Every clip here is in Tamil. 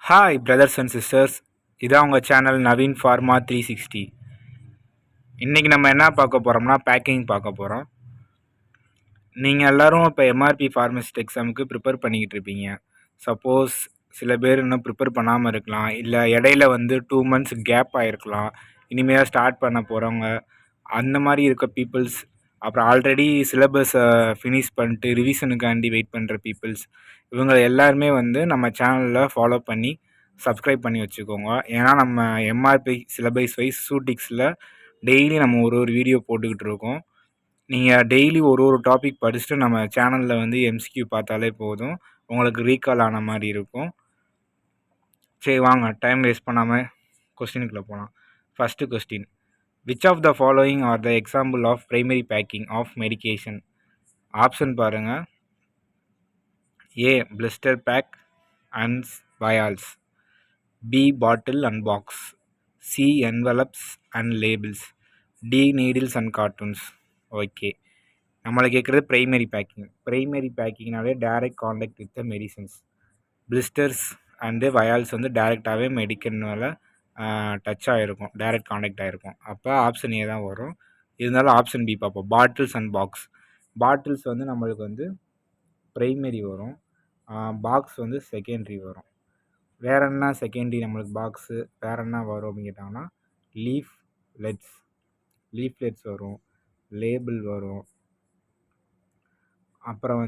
ஹாய் பிரதர்ஸ் அண்ட் சிஸ்டர்ஸ், இதான் உங்கள் சேனல் நவீன் ஃபார்மா 360. இன்றைக்கி நம்ம என்ன பார்க்க போகிறோம்னா பேக்கிங் பார்க்க போகிறோம். நீங்கள் எல்லோரும் இப்போ எம்ஆர்பி ஃபார்மசிஸ்ட் எக்ஸாமுக்கு ப்ரிப்பேர் பண்ணிக்கிட்டு இருப்பீங்க. சப்போஸ் சில பேர் இன்னும் ப்ரிப்பேர் பண்ணாமல் இருக்கலாம், இல்லை இடையில 2 months கேப் ஆகிருக்கலாம், இனிமேல் ஸ்டார்ட் பண்ண போகிறவங்க, அந்த மாதிரி இருக்க பீப்புள்ஸ், அப்புறம் ஆல்ரெடி சிலபஸை ஃபினிஷ் பண்ணிட்டு ரிவிஷனுக்காண்டி வெயிட் பண்ணுற பீப்புள்ஸ், இவங்க எல்லாருமே நம்ம சேனலில் ஃபாலோ பண்ணி சப்ஸ்கிரைப் பண்ணி வச்சுக்கோங்க. ஏன்னா நம்ம எம்ஆர்பி சிலபஸ் வைஸ் சூட்டிக்ஸில் டெய்லி நம்ம ஒரு வீடியோ போட்டுக்கிட்டு இருக்கோம். நீங்கள் டெய்லி ஒரு டாபிக் படிச்சுட்டு நம்ம சேனலில் எம்சிக்யூ பார்த்தாலே போதும், உங்களுக்கு ரீகால் ஆன மாதிரி இருக்கும். சரி வாங்க, டைம் வேஸ்ட் பண்ணாமல் கொஸ்டினுக்குள்ளே போகலாம். First question, which of the following are the example of primary packing of medication? Option பாருங்கள். A blister pack and vials, B bottle and box, C envelopes and labels, D needles and cartoons. Okay, நம்மளை கேட்குறது ப்ரைமரி பேக்கிங்னாலே direct contact with the medicines. Blisters and vials டைரெக்டாகவே மெடிக்கல் மேலே டச் ஆகிருக்கும், டைரக்ட் காண்டாக்ட் ஆகிருக்கும். அப்போ ஆப்ஷன் ஏ தான் வரும். இருந்தாலும் ஆப்ஷன் பி பார்ப்போம். Bottles and box. பாட்டில்ஸ் நம்மளுக்கு ப்ரைமரி வரும், பாக்ஸ் செகண்டரி வரும். வேறு என்ன செகண்டரி நம்மளுக்கு பாக்ஸு வேறு என்ன வரும் அப்படின்னு கேட்டாங்கன்னா லீஃப்லெட்ஸ் வரும், லேபிள் வரும், அப்புறம்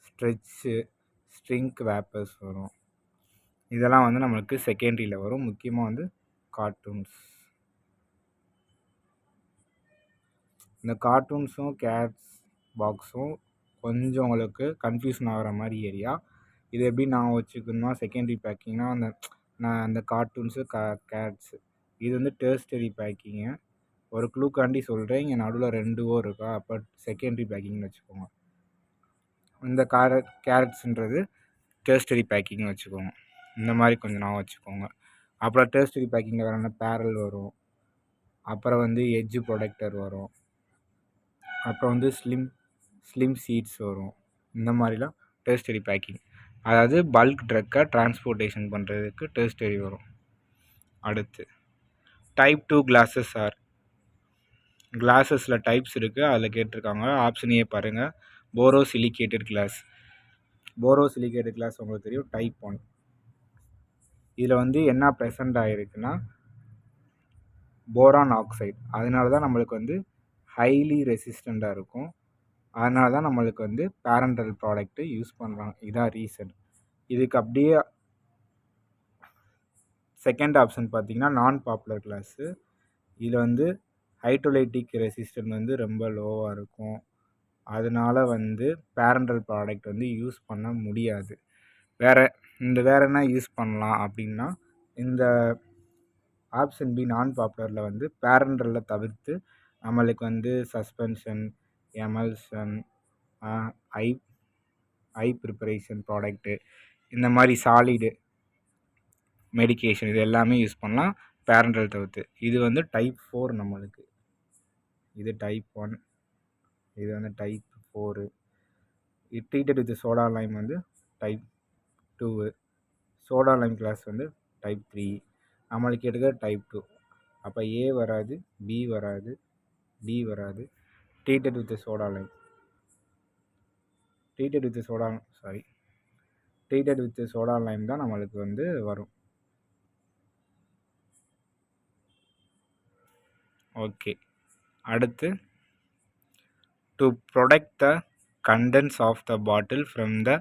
ஸ்ட்ரெச்சு, ஸ்ட்ரிங்க் வேப்பர்ஸ் வரும். இதெல்லாம் நம்மளுக்கு செகண்டரியில் வரும். முக்கியமாக கார்ட்டூன்ஸ். இந்த கார்ட்டூன்ஸும் கேட்ஸ் பாக்ஸும் கொஞ்சம் உங்களுக்கு கன்ஃபியூஷன் ஆகிற மாதிரி ஏரியா. இது எப்படி நான் வச்சுக்கணும்னா, செகண்டரி பேக்கிங்னா அந்த கார்ட்டூன்ஸு கேட்ஸு, இது டெர்ஸ்டரி பேக்கிங்கு. ஒரு க்ளூக்காண்டி சொல்கிறேன், இங்கே நடுவில் 2 இருக்கா, அப்போ செகண்டரி பேக்கிங்னு வச்சுக்கோங்க. இந்த கேரட்ஸுன்றது டெர்ஸ்டரி பேக்கிங்னு வச்சுக்கோங்க. இந்த மாதிரி கொஞ்சம் நான் வச்சுக்கோங்க. அப்புறம் டெர்ஸ்டரி பேக்கிங்கில் வேறு என்ன, பேரல் வரும், அப்புறம் எட்ஜு ப்ரொடக்டர் வரும், அப்புறம் ஸ்லிம் சீட்ஸ் வரும். இந்த மாதிரிலாம் டெர்ஸ்டரி பேக்கிங், அதாவது பல்க் ட்ரக்கை டிரான்ஸ்போர்ட்டேஷன் பண்ணுறதுக்கு டெர்ஸ்டரி வரும். அடுத்து டைப் 2 கிளாஸஸ் ஆர். கிளாஸஸில் டைப்ஸ் இருக்குது, அதில் கேட்டிருக்காங்க. ஆப்ஷன் ஏ பாருங்கள், போரோசிலிகேட்டட் கிளாஸ். போரோசிலிகேட்டட் கிளாஸ் உங்களுக்கு தெரியும், டைப் 1. இதில் என்ன ப்ரெசண்ட் ஆகிருக்குன்னா போரான் ஆக்சைடு. அதனால தான் நம்மளுக்கு ஹைலி ரெசிஸ்டண்ட்டாக இருக்கும். அதனால தான் நம்மளுக்கு பேரண்டல் ப்ராடக்ட்டு யூஸ் பண்ணுறாங்க. இதான் ரீசன். இதுக்கு அப்படியே செகண்ட் ஆப்ஷன் பார்த்தீங்கன்னா நான் பாப்புலர் கிளாஸு. இதில் ஹைட்ரோலைட்டிக் ரெசிஸ்டன்ட் ரொம்ப லோவாக இருக்கும். அதனால பேரண்டல் ப்ராடக்ட் யூஸ் பண்ண முடியாது. வேறு என்ன யூஸ் பண்ணலாம் அப்படின்னா, இந்த ஆப்ஷன் பி நான் பாப்புலரில் பேரண்டலில் தவிர்த்து நம்மளுக்கு சஸ்பென்ஷன், எமல்ஷன், ஐ ப்ரிப்பரேஷன் ப்ராடக்ட்டு, இந்த மாதிரி சாலிடு மெடிகேஷன், இது எல்லாமே யூஸ் பண்ணலாம் பேரண்டல் தவிர்த்து. இது டைப் 4 நம்மளுக்கு. இது டைப் 1, இது டைப் 4. இது treated with soda lime type 2. Soda lime glass type 3. நம்மளுக்கு எடுக்கிற டைப் 2. அப்போ ஏ வராது, பி வராது, டி வராது. Treated with soda lime, treated with soda Lime தான் நம்மளுக்கு வரும். ஓகே, அடுத்து to protect the contents of the bottle from the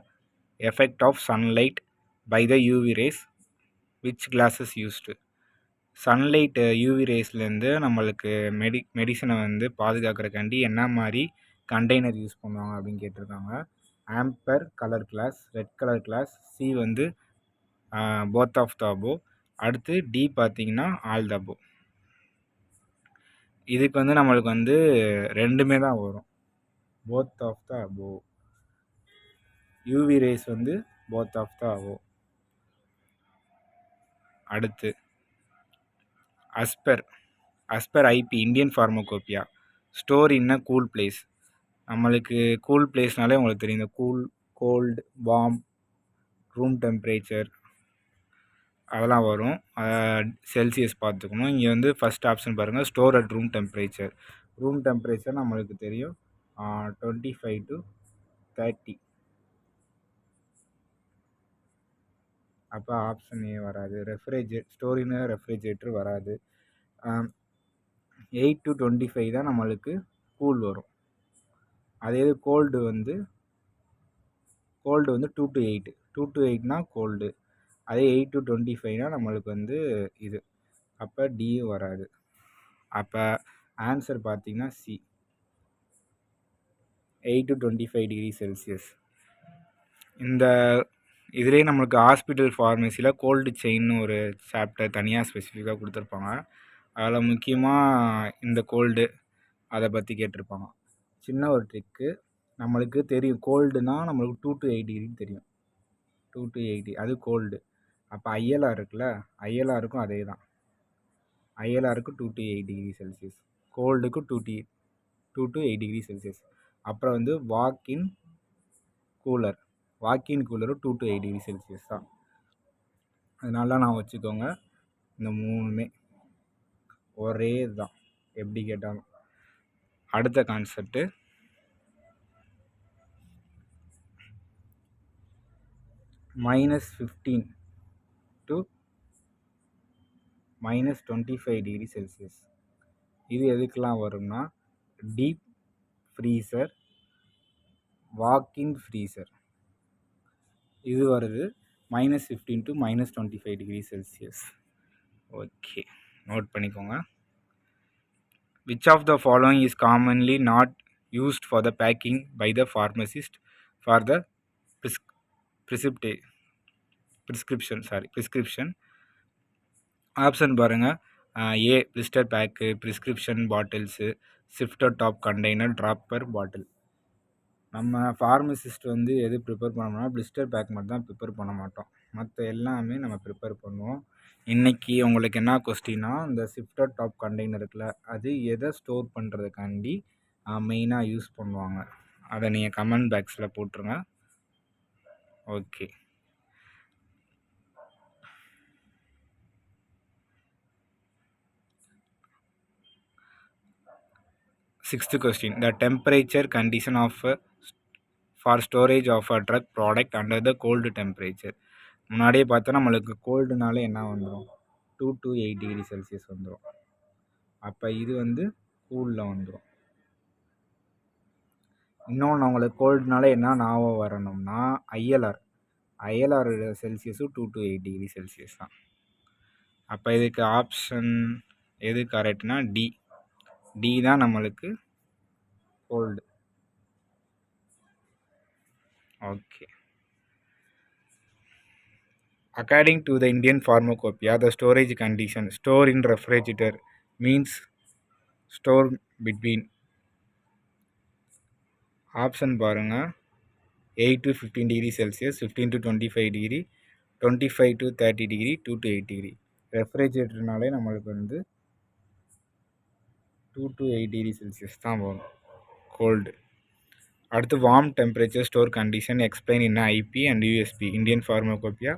effect of sunlight by the UV rays, which glass is used? Sunlight UV ரேஸ்லேருந்து நம்மளுக்கு மெடிசனை பாதுகாக்கிறக்காண்டி என்ன மாதிரி கண்டெய்னர் யூஸ் பண்ணுவாங்க அப்படின்னு கேட்டிருக்காங்க. Amber colour glass, red colour glass, C both of the above, அடுத்து டி பார்த்தீங்கன்னா ஆல் த அபோ. இதுக்கு நம்மளுக்கு ரெண்டுமே தான் வரும், both of the above. UV rays both of the above. அடுத்து as per IP Indian Pharmacopoeia store in a cool place. நம்மளுக்கு கூல் பிளேஸ்னாலே உங்களுக்கு தெரியும், இந்த கோல்டு, வார்ம், ரூம் டெம்பரேச்சர், அதெல்லாம் வரும். செல்சியஸ் பார்த்துக்கணும். இங்கே வந்து ஃபஸ்ட் ஆப்ஷன் பாருங்கள், store at room temperature. Room temperature நம்மளுக்கு தெரியும் 25 to 30. அப்போ ஆப்ஷன் ஏ வராது. ஸ்டோரின் ரெஃப்ரிஜரேட்டர் வராது. 8 to 25 தான் நம்மளுக்கு கூல் வரும். அதே கோல்டு வந்து 2 to 8. 2 to 8னா gold. அதே 8 to 25னா நம்மளுக்கு வந்து இது. அப்போ டியும் வராது. அப்போ ஆன்சர் பார்த்தீங்கன்னா சி, 8 to 25 டிகிரி செல்சியஸ். இந்த இதுலேயே நம்மளுக்கு ஹாஸ்பிட்டல் ஃபார்மசியில் கோல்டு செயின்னு ஒரு சாப்டர் தனியாக ஸ்பெசிஃபிக்காக கொடுத்துருப்பாங்க. அதில் முக்கியமாக இந்த கோல்டு அதை பற்றி கேட்டிருப்பாங்க. சின்ன ஒரு ட்ரிக்கு, நம்மளுக்கு தெரியும் கோல்டுனா நம்மளுக்கு 2 to 8 டிகிரின்னு தெரியும். 2 to 8 அது கோல்டு. அப்போ ஐஎல்ஆர் இருக்குல்ல, ஐஎல்ஆருக்கும் அதே தான். ஐஎல்ஆருக்கு 2 to 8 டிகிரி செல்சியஸ், கோல்டுக்கு 2 to 8 டிகிரி செல்சியஸ். அப்புறம் வந்து வாக்கின் கூலரும் 2 to 8 டிகிரி செல்சியஸ் தான். அதனால நான் வச்சுக்கோங்க, இந்த மூணுமே ஒரே தான் எப்படி கேட்டாலும். அடுத்த கான்செப்ட்டு -15 to -25 டிகிரி செல்சியஸ். இது எதுக்கெல்லாம் வரும்னா டீப் ஃப்ரீசர், வாக்கின் ஃப்ரீசர், இது வருது -15 to -25 degree Celsius. Okay, note பண்ணிக்கோங்க. Which of the following is commonly not used for the packing by the pharmacist for the prescription? Option பாருங்கள். A blister pack, prescription bottles, sifter top container, dropper bottle. நம்ம ஃபார்மசிஸ்ட் வந்து எது ப்ரிப்பேர் பண்ணோம்னா பிளிஸ்டர் பேக் மட்டும் தான் ப்ரிப்பேர் பண்ண மாட்டோம். மற்ற எல்லாமே நம்ம ப்ரிப்பேர் பண்ணுவோம். இன்றைக்கி உங்களுக்கு என்ன கொஸ்டின்னா, இந்த ஷிஃப்டர் டாப் கண்டெய்னர் இருக்குல்ல, அது எதை ஸ்டோர் பண்ணுறதுக்காண்டி மெயினாக யூஸ் பண்ணுவாங்க. அதை நீங்கள் கமெண்ட் பாக்ஸில் போட்டுருங்க. Okay, sixth question. The temperature condition for storage of a drug product under the cold temperature. முன்னாடியே பார்த்தா நம்மளுக்கு கோல்டுனால என்ன வந்துடும், 2 to 8 டிகிரி செல்சியஸ் வந்துடும். அப்போ இது வந்து கூலில் வந்துடும். இன்னொன்று அவங்களுக்கு கோல்டுனால என்ன ஞாபகம் வரணும்னா ஐஎல்ஆர் செல்சியஸும் 2 to 8 டிகிரி செல்சியஸ் தான். அப்போ இதுக்கு ஆப்ஷன் எது கரெக்ட்னா டி தான் நம்மளுக்கு cold. Okay. According to the Indian Pharmacopoeia, the storage condition, store in refrigerator, means store between. Option பாருங்கள், 8 to 15 degree Celsius, 15 to 25 degree, 25 to 30 degree, 2 to 8 degree. ரெஃப்ரிஜரேட்டர்னாலே நம்மளுக்கு வந்து 2 to 8 டிகிரி செல்சியஸ் தான் வரும் கோல்டு. அடுத்து warm temperature store condition explain in IP and USP. Indian Pharmacopoeia,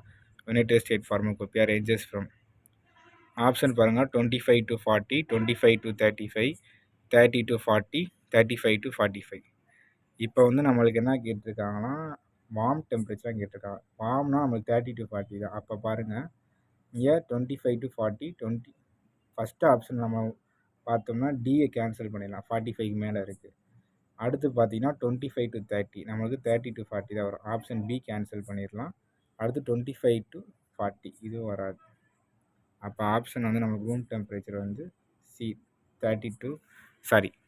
United State Pharmacopoeia ranges from. Option பாருங்கள், 25 to 40, 25 to 35, 30 to 40, 35 to 45. இப்போ வந்து நம்மளுக்கு என்ன கேட்டிருக்காங்கன்னா வார்ம் டெம்பரேச்சர் கேட்டிருக்காங்க. வார்ம்னா நம்மளுக்கு 30 to 40 தான். அப்போ பாருங்கள், இங்கே 25 to 40, 20. ஃபஸ்ட்டு ஆப்ஷன் நம்ம பார்த்தோம்னா டியை கேன்சல் பண்ணிடலாம், 45 மேலே இருக்குது. அடுத்து பார்த்தீங்கன்னா 25 to 30, நம்மளுக்கு 30 to 40 தான் வரும். ஆப்ஷன் பி கேன்சல் பண்ணிடலாம். அடுத்து 25 to 40 இதுவும் வராது. அப்போ ஆப்ஷன் வந்து நமக்கு ரூம் டெம்பரேச்சர் வந்து சி,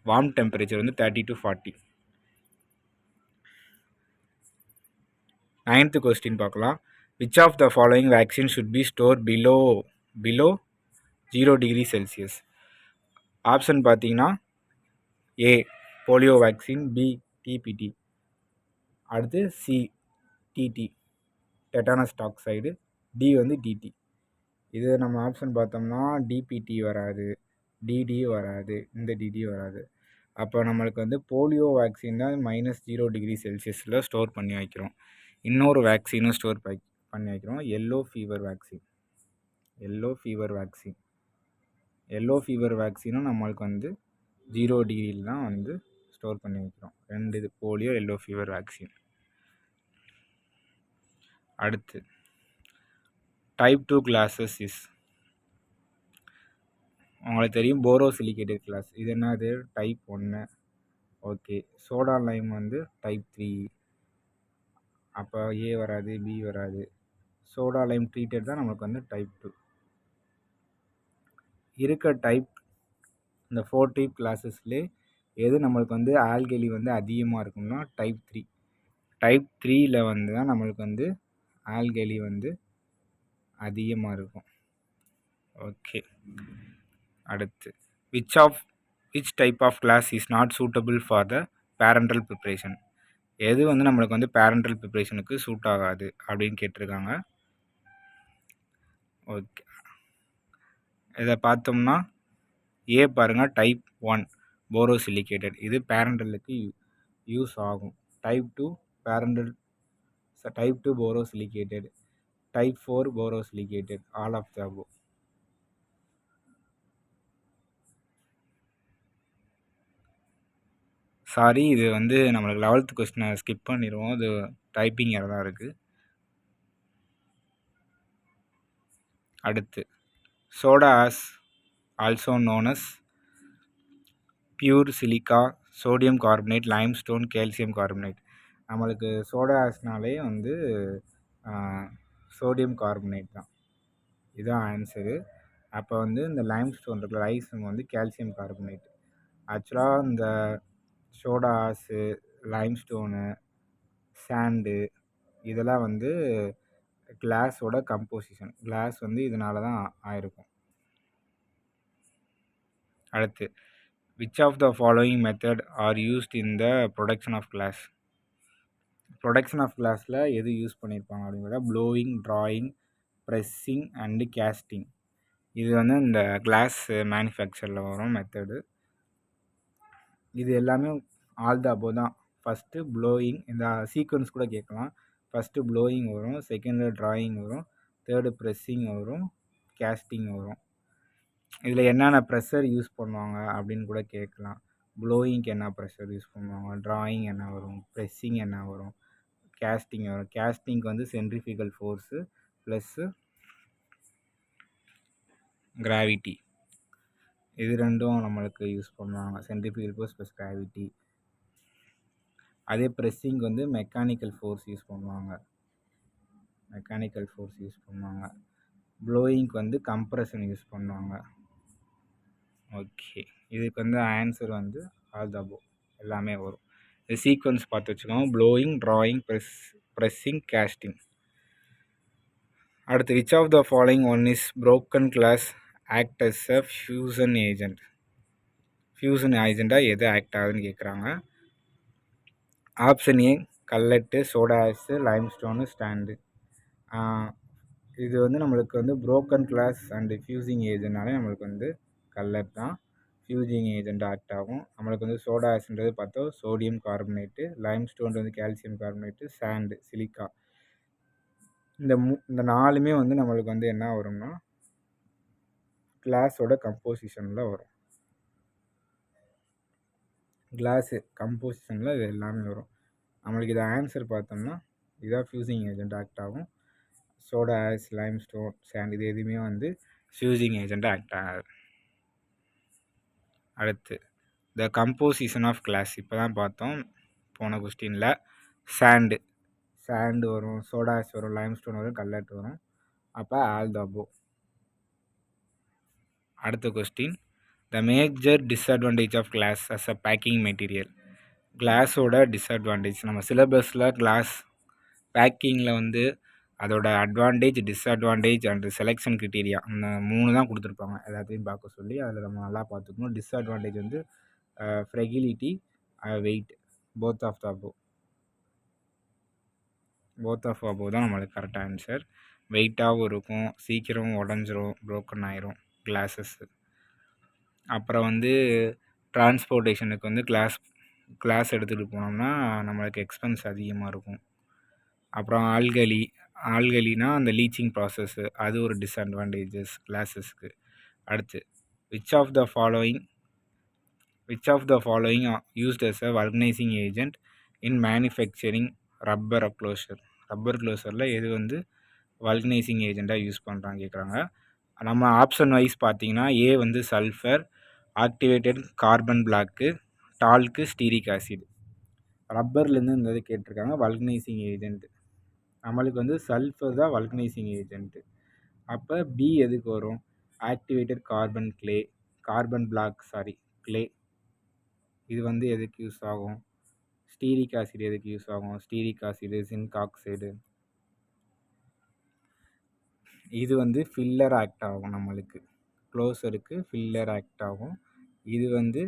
வார்ம் டெம்பரேச்சர் வந்து 30 to 40. 9th கொஸ்டின் பார்க்கலாம். Which of the following vaccine should be store below 0 degree Celsius. Option பார்த்தீங்கன்னா A polio vaccine, B DPT, அடுத்து C DT tetanus toxoid, D வந்து டிடி. இது நம்ம ஆப்ஷன் பார்த்தோம்னா டிபிடி வராது, டிடி வராது, இந்த டிடி வராது. அப்போ நம்மளுக்கு வந்து போலியோ வேக்சின் தான் -0 டிகிரி செல்சியஸில் ஸ்டோர் பண்ணி வைக்கிறோம். இன்னொரு வேக்சினும் ஸ்டோர் பண்ணி வைக்கிறோம், yellow fever vaccine. Yellow fever vaccine. Yellow fever வேக்சினும் நம்மளுக்கு வந்து 0 டிகிரியில் தான் வந்து ஸ்டோர் பண்ணி வைக்கிறோம். 2 இது போலியோ, எல்லோ ஃபீவர் வேக்சின். அடுத்து டைப் 2 கிளாஸஸ் இஸ், உங்களுக்கு தெரியும் போரோசிலிகேட்டட் கிளாஸ். இது என்னது? டைப் 1. ஓகே. சோடா லைம் வந்து டைப் 3. அப்போ ஏ வராது, பி வராது. சோடா லைம் ட்ரீட்டட் தான் நமக்கு வந்து டைப் 2. இருக்க டைப், இந்த 4 டைப் கிளாஸஸ்லே எது நம்மளுக்கு வந்து ஆல்கலி வந்து அதிகமாக இருக்கும்னா டைப் 3. டைப் 3ல வந்து தான் நம்மளுக்கு வந்து ஆல்கலி வந்து அதிகமாக இருக்கும். ஓகே. அடுத்து which type of class is not suitable for the parental preparation? எது வந்து நம்மளுக்கு வந்து பேரண்டல் ப்ரிப்ரேஷனுக்கு சூட் ஆகாது அப்படின்னு கேட்டிருக்காங்க. ஓகே, இதை பார்த்தோம்னா ஏ பாருங்கள், டைப் 1 போரோசிலிகேட்டட், இது பேரண்டலுக்கு யூஸ் ஆகும். Type 2 parenteral, type 2 borosilicated, type 4 borosilicated, all of the above. Sorry, இது வந்து நம்மளுக்கு 11th கொஸ்டினை ஸ்கிப் பண்ணிடுவோம். இது டைப்பிங் எரர் தான் இருக்குது. அடுத்து soda ash also known as pure silica, sodium carbonate, limestone, calcium carbonate. நம்மளுக்கு சோடா ஆஸ்னாலே வந்து சோடியம் கார்பனேட் தான், இதுதான் ஆன்சரு. அப்போ வந்து இந்த லைம்ஸ்டோன் இருக்கிற லைம் வந்து கால்சியம் கார்பனேட். ஆக்சுவலாக இந்த சோடா ஆஸு, லைம்ஸ்டோனு, சாண்டு இதெல்லாம் வந்து கிளாஸோட கம்போசிஷன். கிளாஸ் வந்து இதனால தான் ஆயிருக்கும். அடுத்து which of the following method are used in the production of glass? Production of கிளாஸில் எது யூஸ் பண்ணியிருப்பாங்க அப்படிங்கிறத blowing, drawing, pressing and casting. இது வந்து இந்த கிளாஸ் மேனுஃபேக்சரில் வரும் மெத்தடு. இது எல்லாமே ஆல் த அபோவ் தான். ஃபஸ்ட்டு ப்ளோயிங், இந்த சீக்வன்ஸ் கூட கேட்கலாம். ஃபஸ்ட்டு ப்ளோயிங் வரும், செகண்டு ட்ராயிங் வரும், தேர்டு ப்ரெஸ்ஸிங் வரும், கேஸ்டிங் வரும். இதில் என்னென்ன ப்ரெஷர் யூஸ் பண்ணுவாங்க அப்படின்னு கூட கேட்கலாம். ப்ளோயிங்க்கு என்ன ப்ரெஷர் யூஸ் பண்ணுவாங்க, ட்ராயிங் என்ன வரும், ப்ரெஸ்ஸிங் என்ன வரும், கேஸ்டிங் வரும். கேஸ்டிங்க்கு வந்து சென்ட்ரிஃபிகல் ஃபோர்ஸு ப்ளஸ்ஸு கிராவிட்டி, இது ரெண்டும் நம்மளுக்கு யூஸ் பண்ணுவாங்க. Centrifugal force plus gravity. அதே ப்ரெஸ்ஸிங் வந்து மெக்கானிக்கல் ஃபோர்ஸ் யூஸ் பண்ணுவாங்க. ப்ளோயிங்க்கு வந்து கம்ப்ரெஷன் யூஸ் பண்ணுவாங்க. ஓகே, இதுக்கு வந்து ஆன்சர் வந்து ஆல் த அபோவ் எல்லாமே வரும். இது சீக்வன்ஸ் பார்த்து வச்சுக்கோங்க. Blowing, drawing, pressing, casting. அடுத்து which of the following one is broken glass act as a fusion agent? Fusion ஏஜெண்ட்டாக எது ஆக்ட் ஆகுதுன்னு கேட்குறாங்க. Option A cullet, soda ash, limestone, sand. இது வந்து நம்மளுக்கு வந்து புரோக்கன் கிளாஸ் அண்டு ஃபியூசிங் ஏஜென்ட்னாலே நம்மளுக்கு வந்து கல்லட் தான் ஃபியூசிங் ஏஜெண்ட் ஆக்ட் ஆகும். நம்மளுக்கு வந்து சோடா ஆஸ்ன்றது பார்த்தோம் சோடியம் கார்பனேட்டு, லைம்ஸ்டோன் வந்து கால்சியம் கார்பனேட்டு, சாண்டு சிலிக்கா. இந்த நாலுமே வந்து நம்மளுக்கு வந்து என்ன வரும்னா கிளாஸோட கம்போசிஷனில் வரும். கிளாஸு கம்போசிஷனில் இது எல்லாமே வரும். நம்மளுக்கு இதை ஆன்சர் பார்த்தோம்னா இதான் ஃபியூசிங் ஏஜெண்ட் ஆக்ட் ஆகும். சோடா ஆஸ், லைம்ஸ்டோன், சாண்ட் இது எதுவுமே வந்து ஃபியூசிங் ஏஜெண்ட் ஆக்ட் ஆகாது. அடுத்து த கம்போசிஷன் ஆஃப் கிளாஸ் இப்போ தான் பார்த்தோம் போன கொஸ்டினில். சாண்டு வரும், சோடா ஆஸ் வரும், லைம்ஸ்டோன் வரும், கல்லட் வரும். அப்போ ஆல் த அபோவ். அடுத்த question the major disadvantage of glass as a packing material. கிளாஸோட டிஸ்அட்வான்டேஜ் நம்ம சிலபஸில் கிளாஸ் பேக்கிங்கில் வந்து அதோட advantage, disadvantage and selection criteria அந்த 3 தான் கொடுத்துருப்பாங்க. எல்லாத்தையும் பார்க்க சொல்லி அதில் நம்ம நல்லா பார்த்துக்கணும். டிஸ்அட்வான்டேஜ் வந்து ஃப்ரெகிலிட்டி, வெயிட், போத் ஆஃப் அபோவ் தான் நம்மளுக்கு கரெக்டாக ஆன்சர். வெயிட்டாகவும் இருக்கும், சீக்கிரம் உடஞ்சிரும், ப்ரோக்கன் ஆயிரும் கிளாஸஸ்ஸு. அப்புறம் வந்து டிரான்ஸ்போர்ட்டேஷனுக்கு வந்து கிளாஸ் எடுத்துகிட்டு போனோம்னா நம்மளுக்கு எக்ஸ்பென்ஸ் அதிகமாக இருக்கும். அப்புறம் ஆல்கலி ஆல்கலினா அந்த லீச்சிங் ப்ராசஸ்ஸு அது ஒரு டிஸ்அட்வான்டேஜஸ் கிளாஸஸ்க்கு. அடுத்து which of the following used as a vulcanizing agent in manufacturing rubber closure. Rubber க்ளோஷரில் எது வந்து வல்கனைசிங் ஏஜெண்ட்டாக யூஸ் பண்ணுறாங்க கேட்குறாங்க. நம்ம ஆப்ஷன் வைஸ் பார்த்தீங்கன்னா ஏ வந்து sulphur, activated carbon black, talc, stearic acid. ரப்பர்லேருந்து இந்த இது கேட்டிருக்காங்க வல்கனைசிங் ஏஜென்ட். நம்மளுக்கு வந்து சல்ஃபர் தான் வல்கனைசிங் ஏஜென்ட்டு. அப்போ பி எதுக்கு வரும்? Activated carbon black clay. இது வந்து எதுக்கு யூஸ் ஆகும்? ஸ்டீரிக் ஆசிட் எதுக்கு யூஸ் ஆகும்? ஸ்டீரிக் ஆசிடு, ஜிங்க் ஆக்சைடு, இது வந்து ஃபில்லர் ஆக்ட் ஆகும். நம்மளுக்கு க்ளோஸருக்கு ஃபில்லர் ஆக்ட் ஆகும். இது வந்து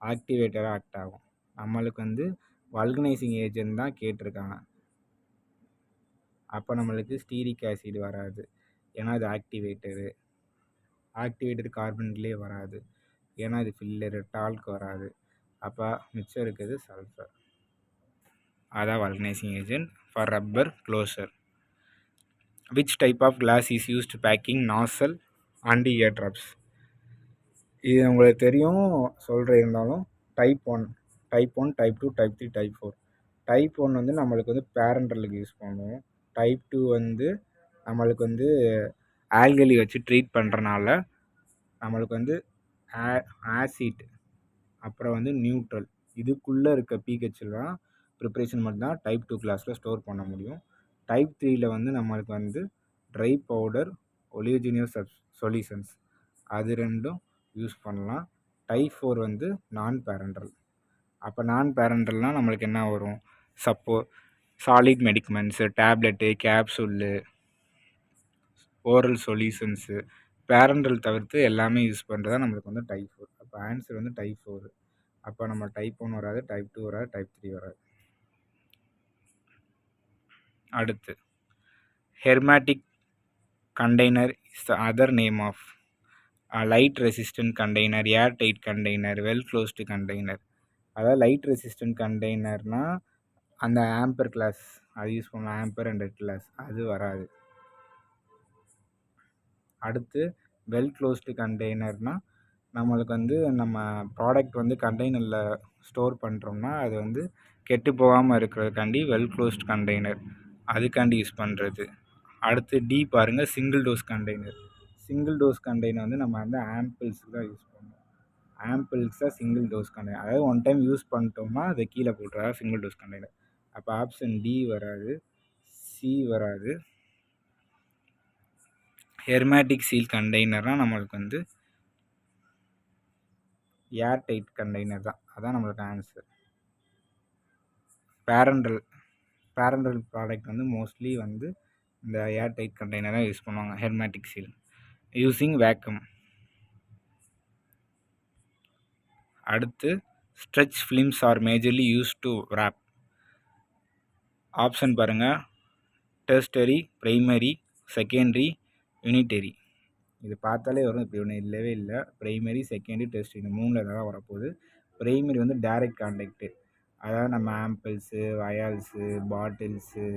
ஆக்டிவேட்டராக ஆக்ட் ஆகும். நம்மளுக்கு வந்து வல்கனைசிங் ஏஜென்ட் தான் கேட்டிருக்காங்க. அப்போ நம்மளுக்கு ஸ்டீரிக் ஆசிட் வராது, ஏன்னா அது ஆக்டிவேட்டட் கார்பன்லேயே வராது, ஏன்னா அது ஃபில்லரு. டால்க் வராது. அப்போ மிச்சம் இருக்குது சல்ஃபர். அதான் vulcanising agent for rubber closure. Which type of glass is used packing nasal and ear drops? இது உங்களுக்கு தெரியும் இருந்தாலும் type 1, type 2, type 3, type 4. Type 1 வந்து நம்மளுக்கு வந்து பேரண்டலுக்கு யூஸ் பண்ணுவோம். டைப் 2 வந்து நம்மளுக்கு வந்து ஆல்கலி வச்சு ட்ரீட் பண்ணுறனால நம்மளுக்கு வந்து ஆசிட், அப்புறம் வந்து நியூட்ரல், இதுக்குள்ளே இருக்க பிஹெச்லாம் ப்ரிப்ரேஷன் மட்டும்தான் டைப் 2 கிளாஸில் ஸ்டோர் பண்ண முடியும். டைப் 3யில் வந்து நம்மளுக்கு வந்து ட்ரை பவுடர், ஒலியோஜினியஸ் சொல்யூஷன்ஸ், அது ரெண்டும் யூஸ் பண்ணலாம். டைப் 4 வந்து நான் பேரண்டல். அப்போ நான் பேரண்டல்னால் நம்மளுக்கு என்ன வரும்? Solid medicaments, tablet, capsule, oral solutions, parenteral தவிர்த்து எல்லாமே யூஸ் பண்ணுறது தான் நம்மளுக்கு வந்து டைப் 4. அப்போ ஆன்சர் வந்து டைப் 4. அப்போ நம்ம டைப் 1 வராது, டைப் 2 வராது, டைப் 3 வராது. அடுத்து hermetic container is the other name of light resistant container, air tight container, well closed container. அதாவது லைட் ரெசிஸ்டன்ட் கண்டெய்னர்னால் அந்த ஆம்பர் கிளாஸ் அது யூஸ் பண்ணலாம், ஆம்பர் அண்ட் கிளாஸ் அது வராது. அடுத்து வெல் க்ளோஸ்டு கண்டெய்னர்னால் நம்மளுக்கு வந்து நம்ம ப்ராடக்ட் வந்து கண்டெய்னரில் ஸ்டோர் பண்ணுறோம்னா அது வந்து கெட்டு போகாமல் இருக்கிறதுக்காண்டி வெல் க்ளோஸ்டு கண்டெய்னர் அதுக்காண்டி யூஸ் பண்ணுறது. அடுத்து டி பாருங்கள், single dose container. Single dose container வந்து நம்ம வந்து ஆம்பிள்ஸுக்கு தான் யூஸ் பண்ணுவோம். ஆம்பிள்ஸ் தான் சிங்கிள் டோஸ் கண்டெய்னர். அதாவது ஒன் டைம் யூஸ் பண்ணிட்டோம்னா அதை கீழே போட்டுறா சிங்கிள் டோஸ் கண்டெய்னர். அப்போ ஆப்ஷன் டி வராது, சி வராது. ஹெர்மேட்டிக் சீல் கண்டெய்னர்னால் நம்மளுக்கு வந்து ஏர் டைட் கண்டெய்னர் தான், அதான் நம்மளுக்கு ஆன்சர். பேரண்டல் ப்ராடக்ட் வந்து மோஸ்ட்லி வந்து இந்த ஏர் டைட் கண்டெய்னராக யூஸ் பண்ணுவாங்க. Hermetic seal using vacuum. அடுத்து stretch films are majorly use to wrap. Option பாருங்கள், டெர்ஸ்டரி, பிரைமரி, செகண்டரி, யூனிட்டரி. இது பார்த்தாலே வரும், இப்படி ஒன்று இல்லவே இல்லை. பிரைமரி, செகண்டரி, டெர்ஸ்டரி இந்த 3ல் தான் வரப்போகுது. பிரைமரி வந்து டைரக்ட் கான்டாக்டு, அதாவது நம்ம ஆம்பிள்ஸு, வயால்ஸு, பாட்டில்ஸு,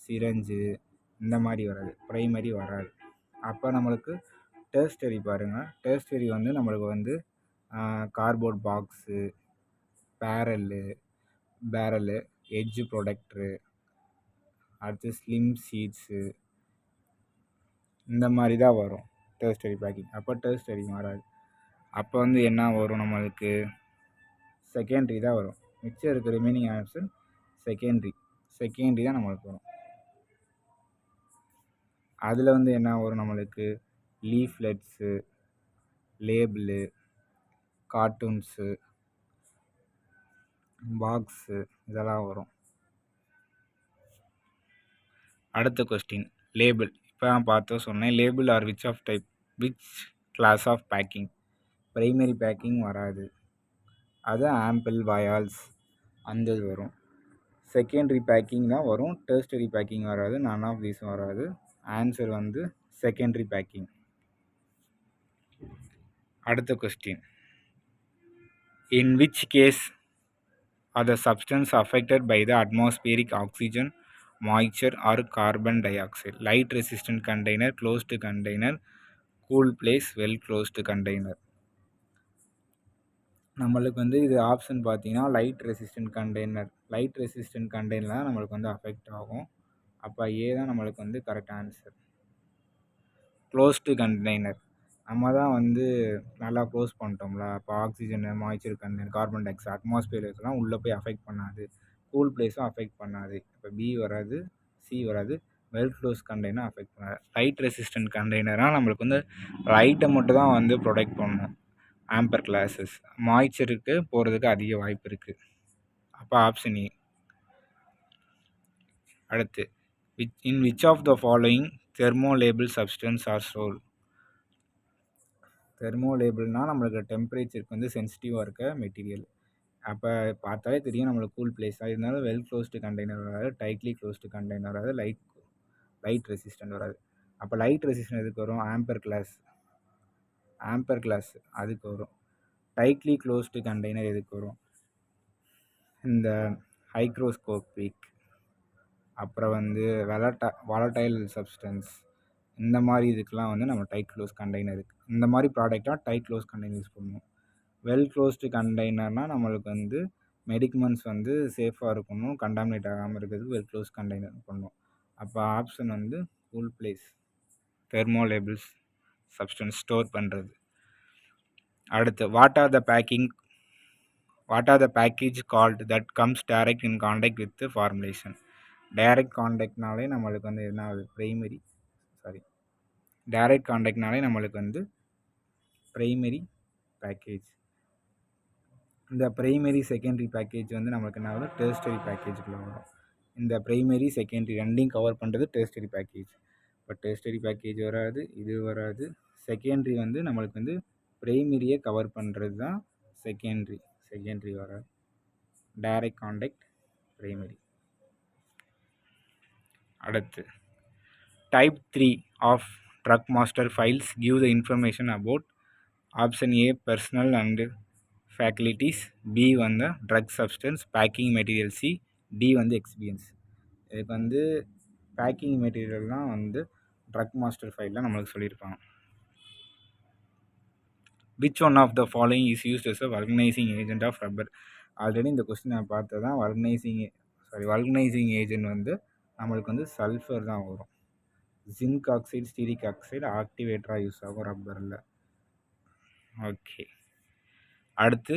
சிரஞ்சு இந்த மாதிரி வராது, பிரைமரி வராது. அப்போ நம்மளுக்கு டெர்ஸ்டரி பாருங்கள். டெர்ஸ்டரி வந்து நம்மளுக்கு வந்து கார்போர்ட் பாக்ஸு, பேரலு, எட்ஜு ப்ரொடக்டரு, அடுத்து ஸ்லிம் சீட்ஸு இந்த மாதிரி தான் வரும் டெர்ஸ்டரி பேக்கிங். அப்போ டெர்ஸ்டரி வராது. அப்போ வந்து என்ன வரும்? நம்மளுக்கு செகண்டரி தான் வரும். மிச்சம் இருக்க ரிமைனிங் ஆப்ஷன் செகண்டரி தான் நம்மளுக்கு வரும். அதில் வந்து என்ன வரும்? நம்மளுக்கு லீஃப்லெட்ஸு, லேபிளு, கார்ட்டூன்ஸு, பாக்ஸு இதெல்லாம் வரும். அடுத்த கொஸ்டின், லேபிள். இப்போ தான் பார்த்து சொன்னேன். Label are which class of packing? Primary packing வராது, அது ஆம்பிள், வயால்ஸ் அந்த இது வரும். செகண்டரி பேக்கிங் தான் வரும், டெர்ஸ்டரி பேக்கிங் வராது. நன் ஆஃப் தீஸ் வராது. ஆன்சர் வந்து செகண்டரி பேக்கிங். அடுத்த question, in which case are the substance affected by the atmospheric oxygen moisture or carbon dioxide. Light resistant container, closed container, cool place, well closed container. நம்மளுக்கு வந்து இது ஆப்ஷன் பார்த்தீங்கன்னா லைட் ரெசிஸ்டன்ட் கண்டெய்னர் தான் நம்மளுக்கு வந்து அஃபெக்ட் ஆகும். அப்போ ஏ தான் நம்மளுக்கு வந்து கரெக்ட் ஆன்சர். க்ளோஸ்டு கண்டெய்னர் நம்ம தான் வந்து நல்லா க்ளோஸ் பண்ணிட்டோம்ல, அப்போ oxygen, moisture container, carbon di oxide, atmosphere இதெல்லாம் உள்ளே போய் அஃபெக்ட் பண்ணாது. கூல் பிளேஸும் அஃபெக்ட் பண்ணாது. இப்போ பி வராது, சி வராது. வெல் க்ளோஸ் கண்டெய்னர் அஃபெக்ட் பண்ணாது. லைட் ரெசிஸ்டன்ட் கண்டெய்னர்னால் நம்மளுக்கு வந்து லைட்டை மட்டும் தான் வந்து ப்ரொடெக்ட் பண்ணணும். ஆம்பர் கிளாஸஸ் மாய்ச்சருக்கு போகிறதுக்கு அதிக வாய்ப்பு இருக்குது. அப்போ ஆப்ஷன் ஏ. அடுத்து, in which of the following thermolabile substance are stored. தெர்மோலேபிள்னால் நம்மளுக்கு டெம்பரேச்சருக்கு வந்து சென்சிட்டிவாக இருக்க மெட்டீரியல். அப்போ பார்த்தாலே தெரியும் நம்மளுக்கு கூல் பிளேஸாக இருந்தாலும் வெல் க்ளோஸ்டு கண்டெய்னர் வராது, டைட்லி க்ளோஸ்டு கண்டெய்னர் வராது, லைட் ரெசிஸ்டன்ட் வராது. அப்போ லைட் ரெசிஸ்டன்ட் எதுக்கு வரும்? ஆம்பர் கிளாஸ் அதுக்கு வரும். டைட்லி க்ளோஸ்டு கண்டெய்னர் எதுக்கு வரும்? இந்த ஹைக்ரோஸ்கோபிக், அப்புறம் வந்து வாலடைல் சப்ஸ்டன்ஸ், இந்த மாதிரி இதுக்கெலாம் வந்து நம்ம டைட் க்ளோஸ் கண்டெய்னர் இருக்குது. இந்த மாதிரி ப்ராடக்டாக டைட் க்ளோஸ் கண்டெய்னர் யூஸ் பண்ணுவோம். வெல் க்ளோஸ்டு கண்டெய்னர்னால் நம்மளுக்கு வந்து மெடிக்கமெண்ட்ஸ் வந்து சேஃபாக இருக்கணும், கண்டாமினேட் ஆகாமல் இருக்கிறதுக்கு வெல் க்ளோஸ் கண்டெய்னர் பண்ணுவோம். அப்போ ஆப்ஷன் வந்து cool place, thermolabiles substance store பண்ணுறது. அடுத்து, what are the package called that comes direct in contact with formulation. Direct கான்டாக்ட்னாலே நம்மளுக்கு வந்து என்ன ஆகுது? டைரக்ட் கான்டாக்ட்னாலே நம்மளுக்கு வந்து ப்ரைமரி பேக்கேஜ். இந்த ப்ரைமரி செகண்டரி பேக்கேஜ் வந்து நம்மளுக்கு என்ன ஆகுது? டெர்ஸ்டரி பேக்கேஜுக்குள்ளே வரும். இந்த ப்ரைமரி செகண்டரி ரெண்டையும் கவர் பண்ணுறது டெர்ஸ்டரி பேக்கேஜ். இப்போ டெர்ஸ்டரி பேக்கேஜ் வராது, இது வராது. செகண்டரி வந்து நம்மளுக்கு வந்து ப்ரைமரியை கவர் பண்ணுறது தான் செகண்டரி வராது. Direct contact primary. அடுத்து, type 3 of drug master files give the information about. Option A personal and facilities, B வந்து drug substance, packing material, C D வந்து எக்ஸ்பீரியன்ஸ். இதுக்கு வந்து பேக்கிங் மெட்டீரியல்லாம் வந்து ட்ரக் மாஸ்டர் ஃபைலில் நம்மளுக்கு சொல்லியிருப்பாங்க. Which one of the following is used as a vulcanising agent of rubber. Already இந்த கொஸ்டின் நான் பார்த்தது தான். வல்கனைசிங் ஏஜென்ட் வந்து நம்மளுக்கு வந்து சல்ஃபர் தான் வரும். ஜிங்க் ஆக்சைடு, ஸ்டீரிக் ஆக்சைடு ஆக்டிவேட்டராக யூஸ் ஆகும் ரப்பரில். ஓகே. அடுத்து,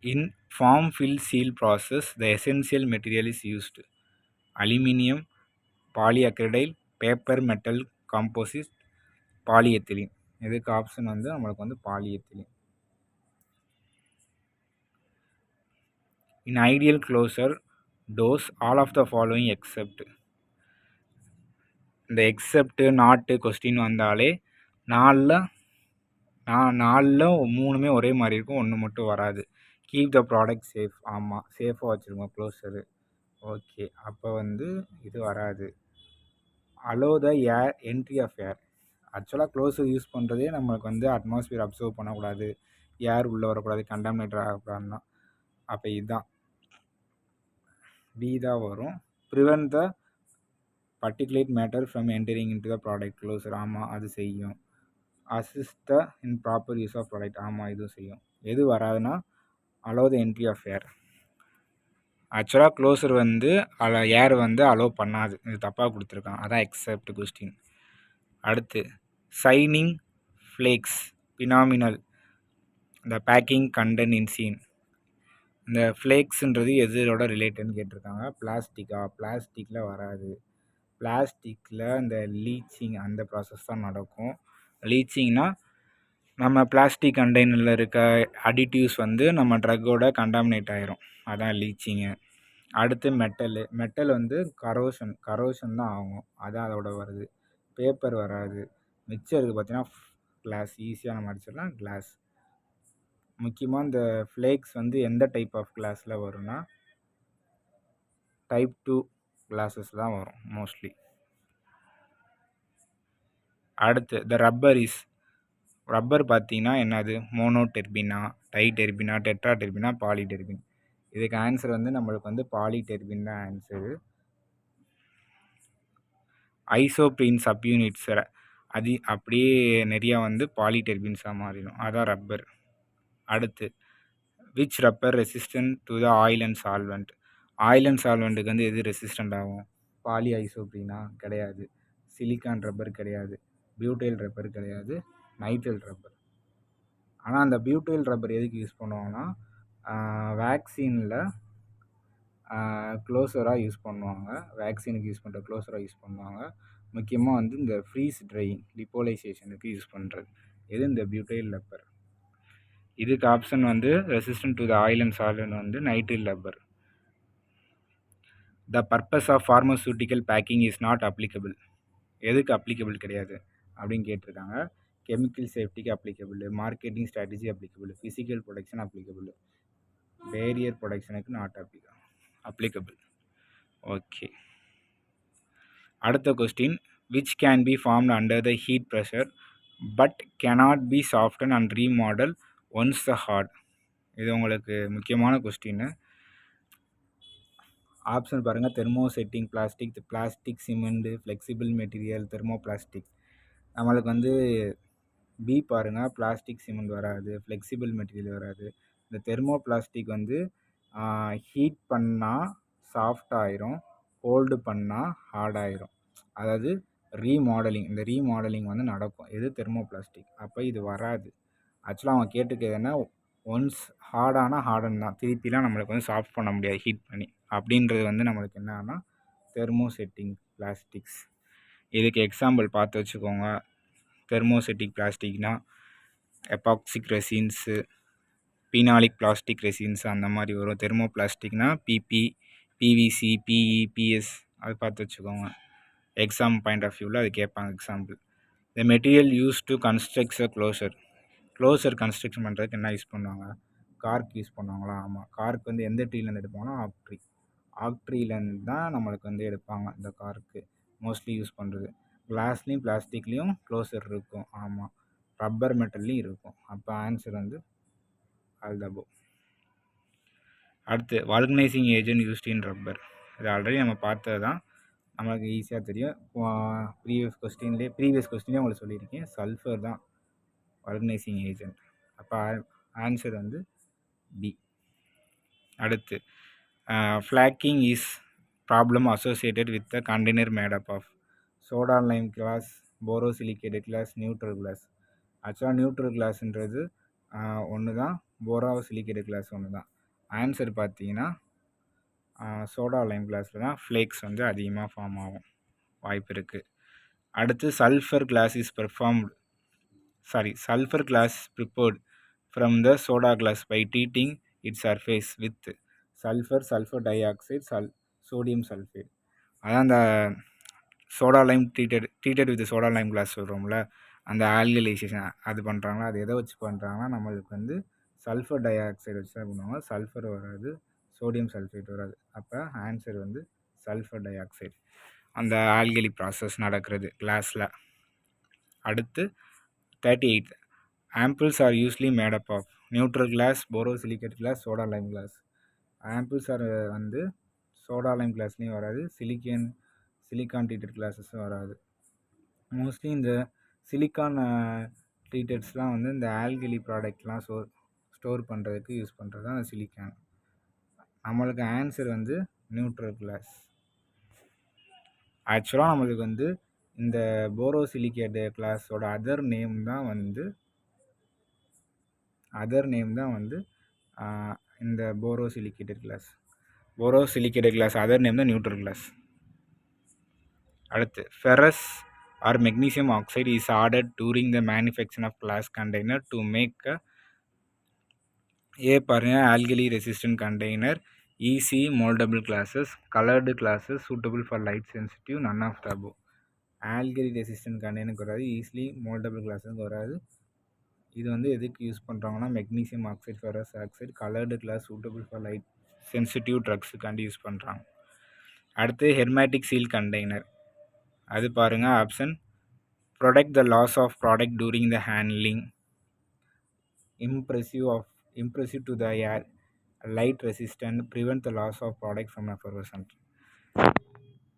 in form fill seal process the essential material is used. Aluminium, polyacrylate, paper metal composite, polyethylene. இதுக்கு ஆப்ஷன் வந்து நம்மளுக்கு வந்து polyethylene. In ideal closure does all of the following except. இந்த எக்ஸப்ட்டு நாட்டு கொஸ்டின் வந்தாலே நாலில் 3மே ஒரே மாதிரி இருக்கும், ஒன்று மட்டும் வராது. Keep the product safe. ஆமாம், சேஃபாக வச்சுருக்கோம் க்ளோஸரு. ஓகே, அப்போ வந்து இது வராது. Allow the entry of air. ஆக்சுவலாக க்ளோஸர் யூஸ் பண்ணுறதே நம்மளுக்கு வந்து அட்மாஸ்பியர் அப்சர்வ் பண்ணக்கூடாது, ஏர் உள்ளே வரக்கூடாது, கண்டாமினேட்டர் ஆகக்கூடாதுன்னா. அப்போ இதுதான் பி தான் வரும். Prevent the particulate matter from entering into the product closer. ஆமாம், அது செய்யும். assist the in proper use of product. ஆமாம், இதுவும் செய்யும். எது வராதுன்னா allow the entry of air. ஆக்சுவலாக க்ளோசர் வந்து ஏர் வந்து அலோவ் பண்ணாது, இது தப்பாக கொடுத்துருக்கான், அதான் எக்ஸப்ட் கொஸ்டின். அடுத்து, சைனிங் ஃப்ளேக்ஸ் பினாமினல் இந்த பேக்கிங் கண்டென்ட் இன் சீன். இந்த ஃப்ளேக்ஸுன்றது எதோட ரிலேட்டட்னு கேட்டிருக்காங்க. பிளாஸ்டிக்கில் வராது. பிளாஸ்டிக்கில் இந்த லீச்சிங் அந்த ப்ராசஸ் தான் நடக்கும். லீச்சிங்னா நம்ம பிளாஸ்டிக் கண்டெய்னரில் இருக்க அடிட்டிவ்ஸ் வந்து நம்ம ட்ரக்கோட கண்டாமினேட் ஆகிரும், அதான் லீச்சிங்கு. அடுத்து மெட்டல் வந்து கரோஷன் தான் ஆகும், அதான் அதோட வருது. பேப்பர் வராது. மிச்சம் இருக்குது பார்த்தீங்கன்னா கிளாஸ், ஈஸியாக நம்ம அடிச்சிடலாம் கிளாஸ். முக்கியமாக இந்த ஃப்ளேக்ஸ் வந்து எந்த டைப் ஆஃப் கிளாஸில் வரும்னா டைப் 2 கிளாஸஸ் தான் வரும் மோஸ்ட்லி. அடுத்து, த ரப்பர் பார்த்தீங்கன்னா என்னது? மோனோடெர்பினா, டைடெர்பினா, டெட்ராடெர்பினா, பாலிடெர்பின். இதுக்கு ஆன்சர் வந்து நம்மளுக்கு வந்து பாலிடெர்பின் தான் ஆன்சரு. ஐசோப்ரீன் சப்யூனிட்ஸ் அது அப்படியே நிறையா வந்து பாலிடெர்பின்ஸாக மாறிடும். அதான் ரப்பர். அடுத்து which rubber resistant to the oil and solvent. Oil and சால்வெண்ட்டுக்கு வந்து எது ரெசிஸ்டண்ட் ஆகும்? பாலி ஐசோப்ரீனா? கிடையாது. சிலிக்கான் ரப்பர் கிடையாது. பியூட்டைல் ரப்பர் கிடையாது. Nitrile rubber. ஆனால் அந்த பியூட்டைல் ரப்பர் எதுக்கு யூஸ் பண்ணுவாங்கன்னா வேக்சினில் க்ளோஸராக யூஸ் பண்ணுவாங்க. வேக்சினுக்கு யூஸ் பண்ணுற க்ளோஸராக யூஸ் பண்ணுவாங்க. முக்கியமாக வந்து இந்த ஃப்ரீஸ் ட்ரையிங் லிப்போலைசேஷனுக்கு யூஸ் பண்ணுறது எது? இந்த பியூட்டைல் ரப்பர். இதுக்கு ஆப்ஷன் வந்து resistant to the oil and solvent வந்து nitrile rubber. The purpose of pharmaceutical packing is not applicable. எதுக்கு அப்ளிகபிள் கிடையாது அப்படின்னு கேட்டிருக்காங்க. கெமிக்கல் சேஃப்டிக்கு applicable, marketing strategy applicable, physical protection applicable, barrier ப்ரொடக்ஷனுக்கு நாட் அப்ளிகபிள். ஓகே, அடுத்த question. Which can be formed under the heat pressure but cannot be soften and remodel once the hard. இது உங்களுக்கு முக்கியமான கொஸ்டின். ஆப்ஷன் பாருங்கள். Thermosetting plastic, plastic cement, flexible material, thermoplastic. நம்மளுக்கு வந்து பி பாருங்கள், பிளாஸ்டிக் சிமெண்ட் வராது, ஃப்ளெக்சிபிள் மெட்டீரியல் வராது. இந்த தெர்மோபிளாஸ்டிக் வந்து ஹீட் பண்ணால் சாஃப்ட் ஆயிரும், கோல்டு பண்ணால் ஹார்ட் ஆயிரும். அதாவது ரீமாடலிங், இந்த ரீமாடலிங் வந்து நடக்கும். எது? தெர்மோபிளாஸ்டிக். அப்போ இது வராது. ஆக்சுவலாக அவங்க கேட்டுக்கிறது என்ன? ஒன்ஸ் ஹார்டானால் ஹார்டன் தான், திருப்பிலாம் நம்மளுக்கு வந்து சாஃப்ட் பண்ண முடியாது ஹீட் பண்ணி. அப்படின்றது வந்து நம்மளுக்கு என்னன்னா தெர்மோசெட்டிங் பிளாஸ்டிக்ஸ். இதுக்கு எக்ஸாம்பிள் பார்த்து வச்சுக்கோங்க. தெர்மோசெட்டிக் பிளாஸ்டிக்னால் epoxy resins, phenolic plastic resins அந்த மாதிரி வரும். தெர்மோ பிளாஸ்டிக்னா பிபி, பிவிசி, பிஇ, பிஎஸ் அது பார்த்து வச்சுக்கோங்க. எக்ஸாம் பாயிண்ட் ஆஃப் வியூவில் அது கேட்பாங்க example. The material use to constructs a closure construction பண்ணுறதுக்கு என்ன யூஸ் பண்ணுவாங்க? கார்க் யூஸ் பண்ணுவாங்களா? ஆமாம். கார்க் வந்து எந்த ட்ரீலேருந்து எடுப்பாங்கன்னா ஆக்ட்ரீலேருந்து தான் நம்மளுக்கு வந்து எடுப்பாங்க இந்த கார்க்கு மோஸ்ட்லி யூஸ் பண்ணுறது. கிளாஸ்லேயும் பிளாஸ்டிக்லேயும் க்ளோசர் இருக்கும். ஆமாம். ரப்பர் மெட்டல்லையும் இருக்கும். அப்போ ஆன்சர் வந்து அல்தபோ. அடுத்து வால்கனைசிங் ஏஜென்ட் யூஸ்ட் இன் ரப்பர். இது ஆல்ரெடி நம்ம பார்த்தது தான், நம்மளுக்கு ஈஸியாக தெரியும். ப்ரீவியஸ் கொஸ்டின்லேயே உங்களுக்கு சொல்லியிருக்கேன். சல்ஃபர் தான் வால்கனைசிங் ஏஜென்ட். அப்போ ஆன்சர் வந்து பி. அடுத்து flaking is problem associated with the container made up of. Soda lime glass, borosilicate glass, neutral glass. ஆக்சுவலாக நியூட்ரல் கிளாஸ்ன்றது ஒன்று தான், போரோசிலிகேட் கிளாஸ் ஒன்று தான். ஆன்சர் பார்த்தீங்கன்னா சோடா லைம் கிளாஸில் தான் ஃப்ளேக்ஸ் வந்து அதிகமாக ஃபார்ம் ஆகும் வாய்ப்பு இருக்குது. அடுத்து sulphur glass prepared from the soda glass by treating its surface with sulphur dioxide, sodium sulphate. அதான் அந்த soda lime treated with soda lime glass சொல்கிறோம்ல, அந்த ஆல்கலைசேஷன் அது பண்ணுறாங்களா, அது எதை வச்சு பண்ணுறாங்கன்னா நம்மளுக்கு வந்து சல்ஃபர் டை ஆக்சைடு வச்சு தான் பண்ணுவாங்க. சல்ஃபர் வராது, சோடியம் சல்ஃபேட் வராது. அப்போ ஆன்சர் வந்து சல்ஃபர் டை ஆக்சைடு, அந்த ஆல்கலி ப்ராசஸ் நடக்கிறது கிளாஸில். அடுத்து 38. Ampoules are usually made up of. Neutral glass, borosilicate glass, soda lime glass. Ampoules are வந்து சோடா லைம் கிளாஸ்லேயும் வராது, சிலிக்கான் ட்ரீட்டட் கிளாஸஸும் வராது. மோஸ்ட்லி இந்த சிலிக்கான் ட்ரீட்டட்ஸ்லாம் வந்து இந்த ஆல்கலி ப்ராடக்ட்லாம் ஸ்டோர் பண்ணுறதுக்கு யூஸ் பண்ணுறது தான் சிலிக்கான். நம்மளுக்கு ஆன்சர் வந்து நியூட்ரல் கிளாஸ். ஆக்சுவலாக நம்மளுக்கு வந்து இந்த போரோசிலிகேட் கிளாஸோட அதர் நேம் தான் வந்து இந்த போரோசிலிகேட் கிளாஸ் அதர் நேம் தான் நியூட்ரல் கிளாஸ். அடுத்து ferrous or magnesium oxide is added during the manufacture of glass container to make A பாருங்க alkali resistant container, easy mouldable glasses, coloured glasses suitable for light sensitive, none of the above. Alkali resistant கண்டெய்னருக்கு வராது, ஈஸிலி மோல்டபிள் கிளாஸுக்கு வராது. இது வந்து எதுக்கு யூஸ் பண்ணுறாங்கன்னா magnesium oxide, ferrous oxide, coloured glass suitable for light sensitive ட்ரக்ஸுக்காண்டி யூஸ் பண்ணுறாங்க. அடுத்து ஹெர்மேட்டிக் சீல் கண்டெய்னர். அது பாருங்கள் option. Protect the loss of product during the handling, impressive to the air, light resistant, prevent the loss of product from effervescent.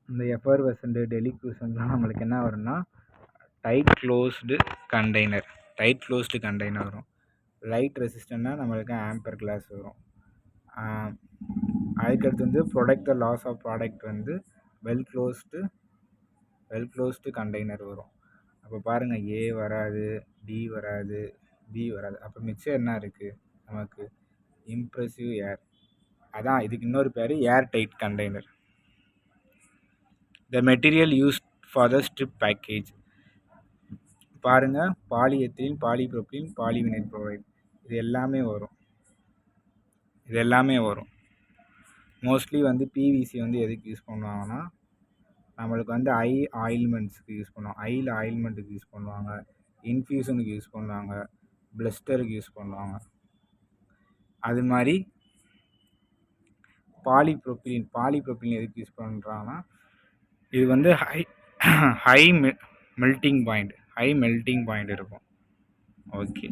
இந்த எஃபர்வெசன்ட் டெலிக்யூசன்லாம் நம்மளுக்கு என்ன வரும்னா டைட் க்ளோஸ்டு கண்டெய்னர் வரும். லைட் ரெசிஸ்டன்ட்னா நம்மளுக்கு ஆம்பர் கிளாஸ் வரும். அதுக்கடுத்து வந்து product the loss of product வந்து வெல் க்ளோஸ்டு கண்டெய்னர் வரும். அப்போ பாருங்கள், ஏ வராது, டி வராது, பி வராது. அப்போ மிச்சம் என்ன இருக்குது நமக்கு? Impressive air. அதான் இதுக்கு இன்னொரு பேர் air tight container. The material used for the strip package. பாருங்கள், பாலிஎத்திலீன், பாலிப்ரோபிலீன், பாலிவினைல் குளோரைடு இது எல்லாமே வரும். மோஸ்ட்லி வந்து பிவிசி வந்து எதுக்கு யூஸ் பண்ணுவாங்கன்னா, நம்மளுக்கு வந்து ஆயில்மெண்ட்ஸுக்கு யூஸ் பண்ணுவாங்க. ஆயில்மெண்ட்டுக்கு யூஸ் பண்ணுவாங்க, இன்ஃப்யூஷனுக்கு யூஸ் பண்ணுவாங்க, பிளஸ்டருக்கு யூஸ் பண்ணுவாங்க. அது மாதிரி பாலிப்ரோபிலீன் எதுக்கு யூஸ் பண்ணுறாங்கன்னா, இது வந்து ஹை மெல்ட்டிங் பாயிண்ட் இருக்கும். Okay.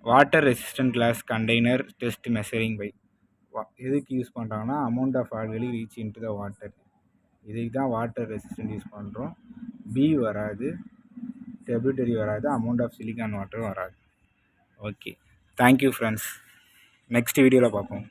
Water resistant glass container test measuring by எதுக்கு யூஸ் பண்ணுறாங்கன்னா, amount of alkali reach into the water. இதுக்கு தான் வாட்டர் ரெசிஸ்டன்ட் யூஸ் பண்ணுறோம். பி வராது, டெபியூட்டரி வராது, அமௌண்ட் ஆஃப் சிலிக்கான் வாட்டர் வராது. Okay, thank you friends. நெக்ஸ்ட் வீடியோவில் பார்ப்போம்.